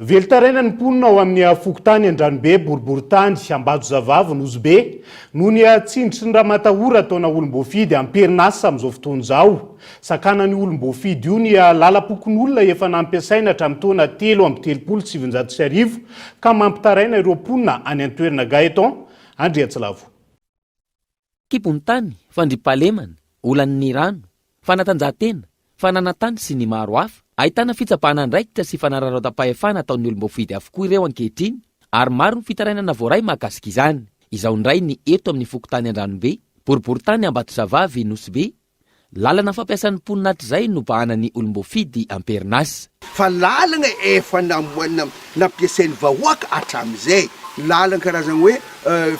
Velon-taraina ny mponina ao amin'ny Fokontany Andranobe, boriborin-tany, Ambatozavavy Nosy Be noho ny tsindritry ny ramatahora ataon'ny olom-bohafidy amperinasa amin'izao fotoana izao. Sakanan'ny olom-bohafidy io ny lalam-pokon'olona efa nampiasaina hatramin'ny taona 3 ka mampitaraina ireo mponina any an-toerana gaeton Andriatsilavo. Kibony tany, fandrimpahalemana, olan'ny rano, fanatanjahantena, fananantany sy ny maro hafa. Ahitana fitsapahana andraikitra sy fanararaotam-pahefana ataon'ny olom-bohafidy avokoa ireo ankehitriny, ary maro ny fitarainana voaray mahakasika izany. Izao indray ny eto amin'ny Fokontany Andranobe, boriborin-tany Ambatozavavy Nosy Be, lalana fampiasan'ny mponina hatr'izay no bahanan'ny olom-bohafidy amperinasa. Fa lalana efa nampiasain'ny vohoaka hatramin'izay, lalana karazana hoe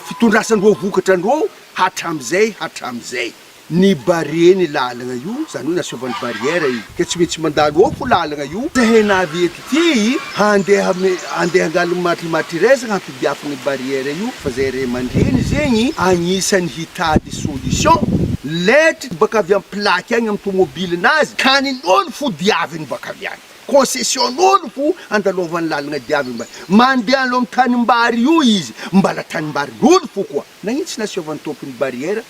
fitondrasan'ireo vokatra andreo hatramin'izay. Ny bareny lalana io, zany hoe nasiovan'ny barrière io, ka tsy maintsy mandalo ao fo lalana io. Zahenavy eto ty handeha angala matresaka hampibiafiny barrière io, fa zay ray aman-dreny zegny agnisan'ny hitady solution. Letry baka avy amin'ny plaque agny amin'ny tomobilinazy, kanin'olo fo diaviny baka avy agny. Concession'olo fo andalovan'ny lalana diaviny. Mandeha alo amin'ny tanim-bary io izy, mbala tanim-barin'olo fo koa. Nagnino tsy nasiovan'ny tompony barrière?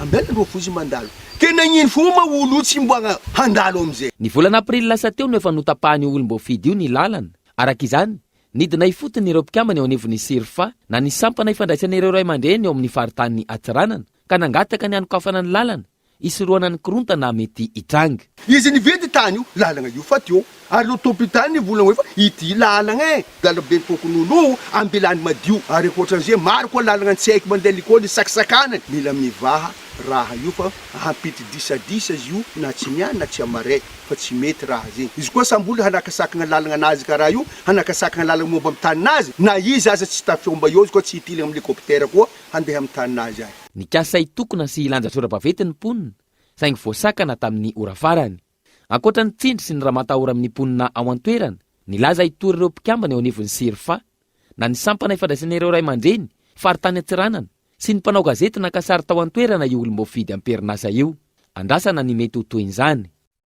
Ambelan'ireo fo izy mandalo. Ke nagnino fo olo tsy mboagna handalo am'izay. Ny volana aprily lasa teo no efa notapahan'ny olom-bohafidy io ny lalana. Araka izany, nidina ifotony ireo mpikambana eo anivon'ny sirfa na ny sampana ifandraisana ireo ray aman-dreny eo amin'ny faritany Atsiranana ka nangataka ny anokafana ny lalana isoroana ny korontana mety hitranga. Izy nividy tany io, lalana io fa teo. Ary lo tompony tany volana hoe fa ity lalana dalabe tokon'olo ambelany madio. Ary ankoatran'izay maro koa lalana tsy haiko mandeha likôly sakasakana. Mila mivaha raha io fa hampity disadisa izy io na tsy miany na tsy amaray fa tsy mety raha zegny. Izy koa samboly hanakasakana lalana anazy karaha io, hanakasakana lalana momba amin'ny taninazy. Na izy aza tsy tafomba eo izy koa tsy hitilana amin'ny helikoptera koa handeha amin'ny taninazy azy. Nikasa itokona sy ilanjatsora-bavety ny mponina, saingy voasakana tamin'ny ora farany. Ankoatra ny tsindry sy ny ramatahora amin'ny mponina ao an-toerana, nilaza hitory ireo mpikambana eo anivon'ny sirfa na ny sampana ifandraisana ireo ray aman-dreny, faritany Atsiranana sy ny mpanao gazety nakasary tao an-toerana io olom-bohafidy amperinasa io. Andrasana ny mety ho toy izany.